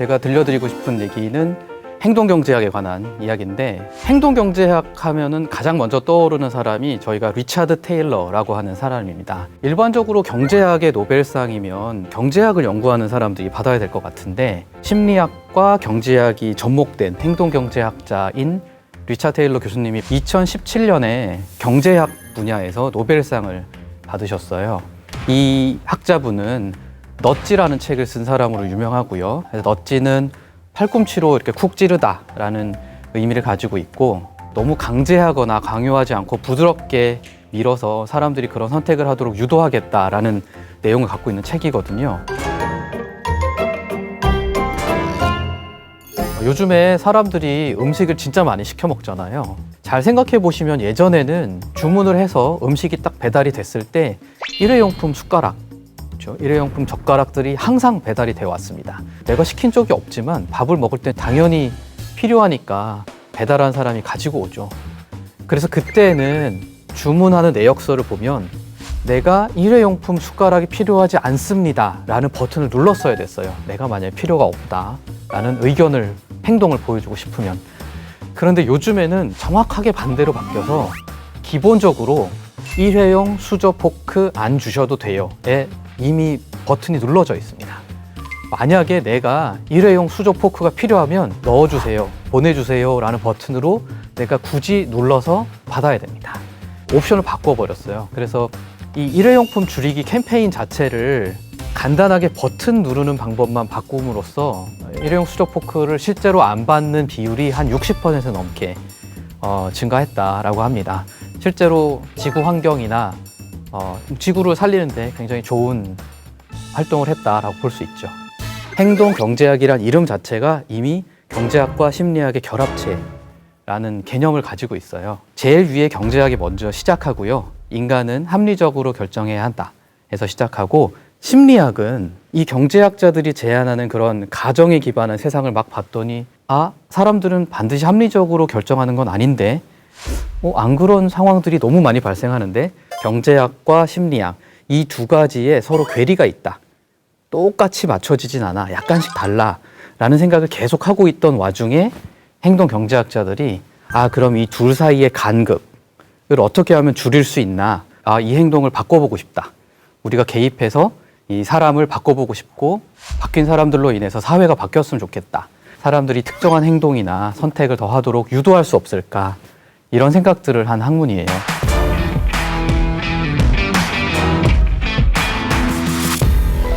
제가 들려드리고 싶은 얘기는 행동경제학에 관한 이야기인데, 행동경제학 하면은 가장 먼저 떠오르는 사람이 저희가 리차드 테일러라고 하는 사람입니다. 일반적으로 경제학의 노벨상이면 경제학을 연구하는 사람들이 받아야 될 것 같은데, 심리학과 경제학이 접목된 행동경제학자인 리차드 테일러 교수님이 2017년에 경제학 분야에서 노벨상을 받으셨어요. 이 학자분은 넛지라는 책을 쓴 사람으로 유명하고요. 그래서 넛지는 팔꿈치로 이렇게 쿡 찌르다라는 의미를 가지고 있고, 너무 강제하거나 강요하지 않고 부드럽게 밀어서 사람들이 그런 선택을 하도록 유도하겠다라는 내용을 갖고 있는 책이거든요. 요즘에 사람들이 음식을 진짜 많이 시켜 먹잖아요. 잘 생각해 보시면 예전에는 주문을 해서 음식이 딱 배달이 됐을 때 일회용품 숟가락, 일회용품 젓가락들이 항상 배달이 되어 왔습니다. 내가 시킨 적이 없지만 밥을 먹을 때 당연히 필요하니까 배달한 사람이 가지고 오죠. 그래서 그때는 주문하는 내역서를 보면 내가 일회용품 숟가락이 필요하지 않습니다 라는 버튼을 눌렀어야 됐어요. 내가 만약에 필요가 없다 라는 의견을, 행동을 보여주고 싶으면. 그런데 요즘에는 정확하게 반대로 바뀌어서 기본적으로 일회용 수저 포크 안 주셔도 돼요에 이미 버튼이 눌러져 있습니다. 만약에 내가 일회용 수저 포크가 필요하면 넣어주세요, 보내주세요 라는 버튼으로 내가 굳이 눌러서 받아야 됩니다. 옵션을 바꿔버렸어요. 그래서 이 일회용품 줄이기 캠페인 자체를 간단하게 버튼 누르는 방법만 바꿈으로써 일회용 수저 포크를 실제로 안 받는 비율이 한 60% 넘게 증가했다라고 합니다. 실제로 지구 환경이나 지구를 살리는데 굉장히 좋은 활동을 했다라고 볼 수 있죠. 행동경제학이란 이름 자체가 이미 경제학과 심리학의 결합체라는 개념을 가지고 있어요. 제일 위에 경제학이 먼저 시작하고요. 인간은 합리적으로 결정해야 한다 해서 시작하고, 심리학은 이 경제학자들이 제안하는 그런 가정에 기반한 세상을 막 봤더니, 사람들은 반드시 합리적으로 결정하는 건 아닌데, 안 그런 상황들이 너무 많이 발생하는데, 경제학과 심리학 이 두 가지에 서로 괴리가 있다, 똑같이 맞춰지진 않아, 약간씩 달라 라는 생각을 계속 하고 있던 와중에 행동경제학자들이 그럼 이 둘 사이의 간극을 어떻게 하면 줄일 수 있나, 이 행동을 바꿔보고 싶다, 우리가 개입해서 이 사람을 바꿔보고 싶고 바뀐 사람들로 인해서 사회가 바뀌었으면 좋겠다, 사람들이 특정한 행동이나 선택을 더 하도록 유도할 수 없을까, 이런 생각들을 한 학문이에요.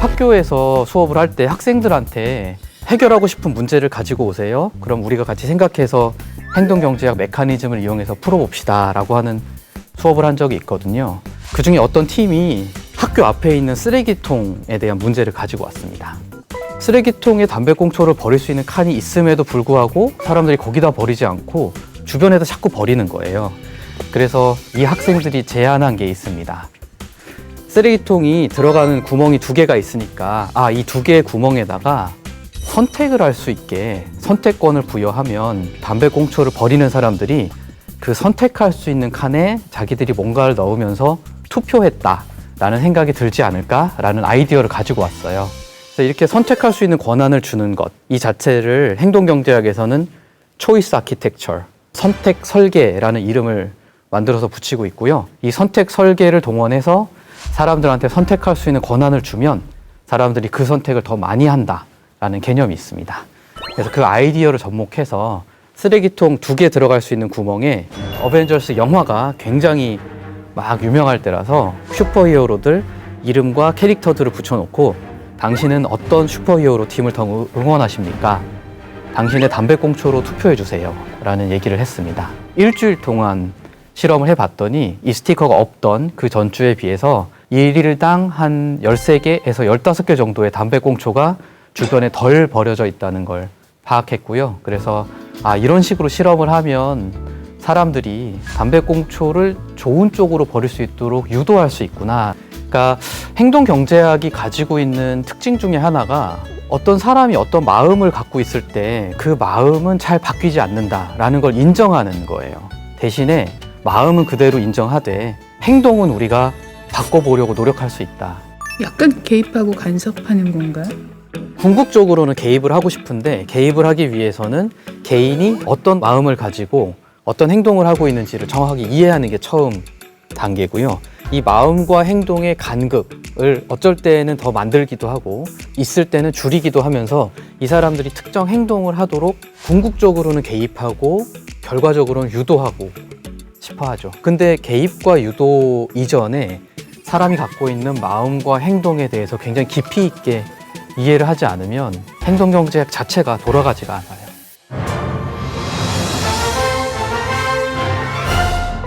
학교에서 수업을 할 때 학생들한테 해결하고 싶은 문제를 가지고 오세요. 그럼 우리가 같이 생각해서 행동경제학 메커니즘을 이용해서 풀어봅시다 라고 하는 수업을 한 적이 있거든요. 그 중에 어떤 팀이 학교 앞에 있는 쓰레기통에 대한 문제를 가지고 왔습니다. 쓰레기통에 담배꽁초를 버릴 수 있는 칸이 있음에도 불구하고 사람들이 거기다 버리지 않고 주변에다 자꾸 버리는 거예요. 그래서 이 학생들이 제안한 게 있습니다. 쓰레기통이 들어가는 구멍이 두 개가 있으니까 이 두 개의 구멍에다가 선택을 할 수 있게 선택권을 부여하면 담배꽁초를 버리는 사람들이 그 선택할 수 있는 칸에 자기들이 뭔가를 넣으면서 투표했다라는 생각이 들지 않을까라는 아이디어를 가지고 왔어요. 그래서 이렇게 선택할 수 있는 권한을 주는 것, 이 자체를 행동경제학에서는 초이스 아키텍처, 선택 설계라는 이름을 만들어서 붙이고 있고요. 이 선택 설계를 동원해서 사람들한테 선택할 수 있는 권한을 주면 사람들이 그 선택을 더 많이 한다라는 개념이 있습니다. 그래서 그 아이디어를 접목해서 쓰레기통 두 개 들어갈 수 있는 구멍에 어벤져스 영화가 굉장히 막 유명할 때라서 슈퍼히어로들 이름과 캐릭터들을 붙여놓고, 당신은 어떤 슈퍼히어로 팀을 더 응원하십니까? 당신의 담배꽁초로 투표해주세요 라는 얘기를 했습니다. 일주일 동안 실험을 해봤더니 이 스티커가 없던 그 전주에 비해서 일일당 한 13개에서 15개 정도의 담배꽁초가 주변에 덜 버려져 있다는 걸 파악했고요. 그래서 이런 식으로 실험을 하면 사람들이 담배꽁초를 좋은 쪽으로 버릴 수 있도록 유도할 수 있구나. 그러니까 행동경제학이 가지고 있는 특징 중에 하나가, 어떤 사람이 어떤 마음을 갖고 있을 때 그 마음은 잘 바뀌지 않는다라는 걸 인정하는 거예요. 대신에 마음은 그대로 인정하되 행동은 우리가 바꿔보려고 노력할 수 있다. 약간 개입하고 간섭하는 건가요? 궁극적으로는 개입을 하고 싶은데 개입을 하기 위해서는 개인이 어떤 마음을 가지고 어떤 행동을 하고 있는지를 정확하게 이해하는 게 처음 단계고요. 이 마음과 행동의 간극을 어쩔 때는 더 만들기도 하고 있을 때는 줄이기도 하면서 이 사람들이 특정 행동을 하도록 궁극적으로는 개입하고 결과적으로는 유도하고 싶어 하죠. 근데 개입과 유도 이전에 사람이 갖고 있는 마음과 행동에 대해서 굉장히 깊이 있게 이해를 하지 않으면 행동경제학 자체가 돌아가지가 않아요.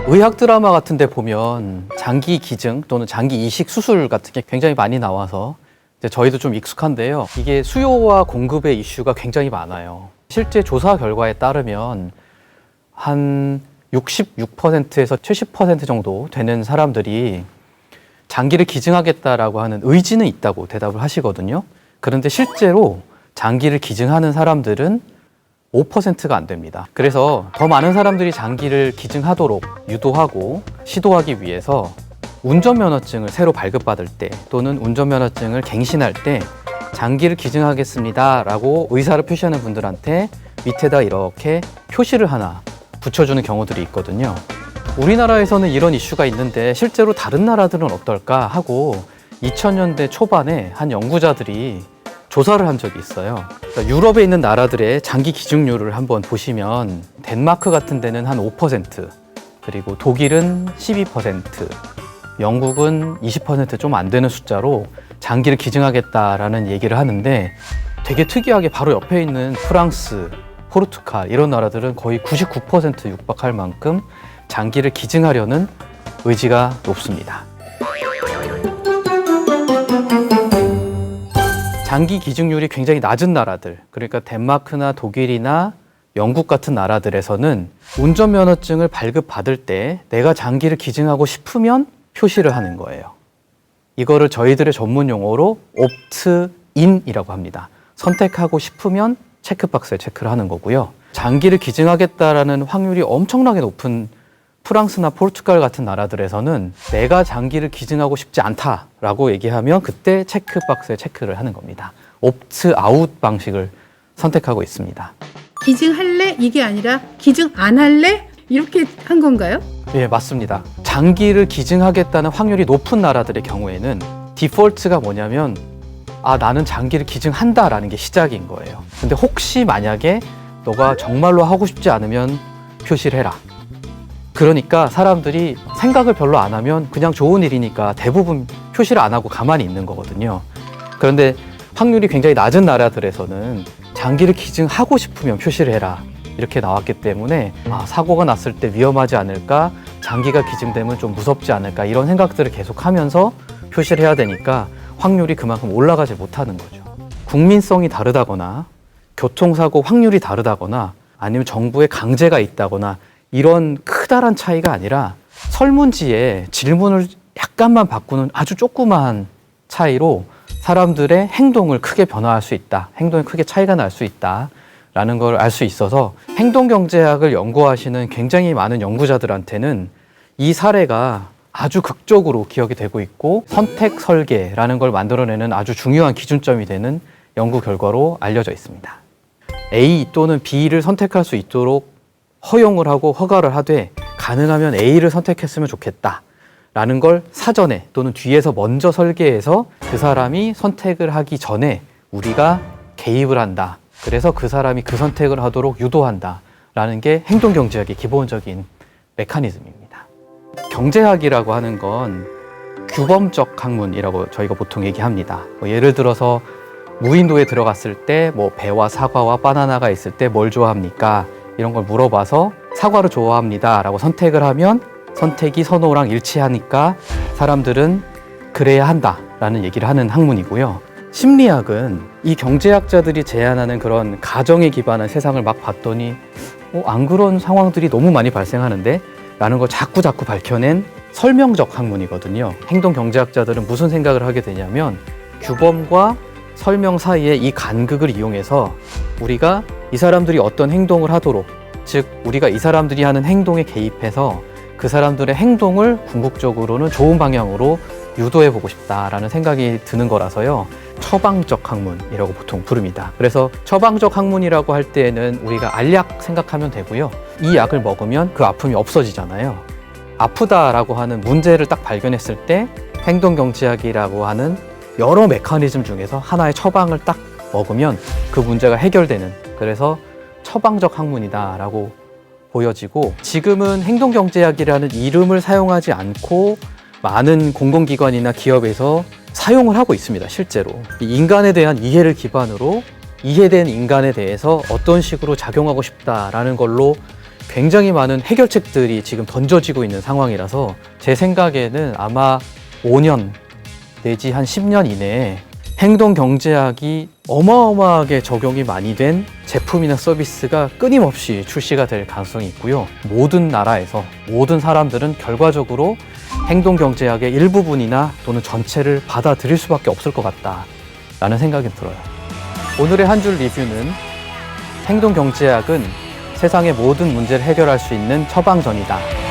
의학 드라마 같은 데 보면 장기 기증 또는 장기 이식 수술 같은 게 굉장히 많이 나와서 이제 저희도 좀 익숙한데요. 이게 수요와 공급의 이슈가 굉장히 많아요. 실제 조사 결과에 따르면 한 66%에서 70% 정도 되는 사람들이 장기를 기증하겠다라고 하는 의지는 있다고 대답을 하시거든요. 그런데 실제로 장기를 기증하는 사람들은 5%가 안 됩니다. 그래서 더 많은 사람들이 장기를 기증하도록 유도하고 시도하기 위해서 운전면허증을 새로 발급받을 때 또는 운전면허증을 갱신할 때 장기를 기증하겠습니다 라고 의사를 표시하는 분들한테 밑에다 이렇게 표시를 하나 붙여주는 경우들이 있거든요. 우리나라에서는 이런 이슈가 있는데 실제로 다른 나라들은 어떨까 하고 2000년대 초반에 한 연구자들이 조사를 한 적이 있어요. 그러니까 유럽에 있는 나라들의 장기 기증률을 한번 보시면 덴마크 같은 데는 한 5%, 그리고 독일은 12%, 영국은 20% 좀 안 되는 숫자로 장기를 기증하겠다라는 얘기를 하는데 되게 특이하게 바로 옆에 있는 프랑스, 포르투갈 이런 나라들은 거의 99% 육박할 만큼 장기를 기증하려는 의지가 높습니다. 장기 기증률이 굉장히 낮은 나라들, 그러니까 덴마크나 독일이나 영국 같은 나라들에서는 운전면허증을 발급받을 때 내가 장기를 기증하고 싶으면 표시를 하는 거예요. 이거를 저희들의 전문 용어로 옵트인이라고 합니다. 선택하고 싶으면 체크박스에 체크를 하는 거고요. 장기를 기증하겠다라는 확률이 엄청나게 높은 프랑스나 포르투갈 같은 나라들에서는 내가 장기를 기증하고 싶지 않다라고 얘기하면 그때 체크박스에 체크를 하는 겁니다. 옵트아웃 방식을 선택하고 있습니다. 기증할래? 이게 아니라 기증 안 할래? 이렇게 한 건가요? 예, 맞습니다. 장기를 기증하겠다는 확률이 높은 나라들의 경우에는 디폴트가 뭐냐면 나는 장기를 기증한다라는 게 시작인 거예요. 근데 혹시 만약에 너가 정말로 하고 싶지 않으면 표시를 해라. 그러니까 사람들이 생각을 별로 안 하면 그냥 좋은 일이니까 대부분 표시를 안 하고 가만히 있는 거거든요. 그런데 확률이 굉장히 낮은 나라들에서는 장기를 기증하고 싶으면 표시를 해라 이렇게 나왔기 때문에 사고가 났을 때 위험하지 않을까, 장기가 기증되면 좀 무섭지 않을까 이런 생각들을 계속 하면서 표시를 해야 되니까 확률이 그만큼 올라가지 못하는 거죠. 국민성이 다르다거나 교통사고 확률이 다르다거나 아니면 정부의 강제가 있다거나 이런 크다란 차이가 아니라 설문지에 질문을 약간만 바꾸는 아주 조그마한 차이로 사람들의 행동을 크게 변화할 수 있다. 행동에 크게 차이가 날 수 있다. 라는 걸 알 수 있어서 행동경제학을 연구하시는 굉장히 많은 연구자들한테는 이 사례가 아주 극적으로 기억이 되고 있고 선택 설계라는 걸 만들어내는 아주 중요한 기준점이 되는 연구 결과로 알려져 있습니다. A 또는 B를 선택할 수 있도록 허용을 하고 허가를 하되 가능하면 A를 선택했으면 좋겠다 라는 걸 사전에 또는 뒤에서 먼저 설계해서 그 사람이 선택을 하기 전에 우리가 개입을 한다. 그래서 그 사람이 그 선택을 하도록 유도한다 라는 게 행동경제학의 기본적인 메커니즘입니다. 경제학이라고 하는 건 규범적 학문이라고 저희가 보통 얘기합니다. 예를 들어서 무인도에 들어갔을 때 배와 사과와 바나나가 있을 때 뭘 좋아합니까? 이런 걸 물어봐서 사과를 좋아합니다 라고 선택을 하면 선택이 선호랑 일치하니까 사람들은 그래야 한다 라는 얘기를 하는 학문이고요. 심리학은 이 경제학자들이 제안하는 그런 가정에 기반한 세상을 막 봤더니 안 그런 상황들이 너무 많이 발생하는데 라는 걸 자꾸 밝혀낸 설명적 학문이거든요. 행동경제학자들은 무슨 생각을 하게 되냐면 규범과 설명 사이에 이 간극을 이용해서 우리가 이 사람들이 어떤 행동을 하도록, 즉 우리가 이 사람들이 하는 행동에 개입해서 그 사람들의 행동을 궁극적으로는 좋은 방향으로 유도해보고 싶다라는 생각이 드는 거라서요. 처방적 학문이라고 보통 부릅니다. 그래서 처방적 학문이라고 할 때에는 우리가 알약 생각하면 되고요. 이 약을 먹으면 그 아픔이 없어지잖아요. 아프다라고 하는 문제를 딱 발견했을 때 행동경제학이라고 하는 여러 메커니즘 중에서 하나의 처방을 딱 먹으면 그 문제가 해결되는, 그래서 처방적 학문이다라고 보여지고, 지금은 행동경제학이라는 이름을 사용하지 않고 많은 공공기관이나 기업에서 사용을 하고 있습니다. 실제로 이 인간에 대한 이해를 기반으로 이해된 인간에 대해서 어떤 식으로 작용하고 싶다라는 걸로 굉장히 많은 해결책들이 지금 던져지고 있는 상황이라서 제 생각에는 아마 5년 내지 한 10년 이내에 행동경제학이 어마어마하게 적용이 많이 된 제품이나 서비스가 끊임없이 출시가 될 가능성이 있고요. 모든 나라에서 모든 사람들은 결과적으로 행동경제학의 일부분이나 또는 전체를 받아들일 수밖에 없을 것 같다라는 생각이 들어요. 오늘의 한 줄 리뷰는 행동경제학은 세상의 모든 문제를 해결할 수 있는 처방전이다.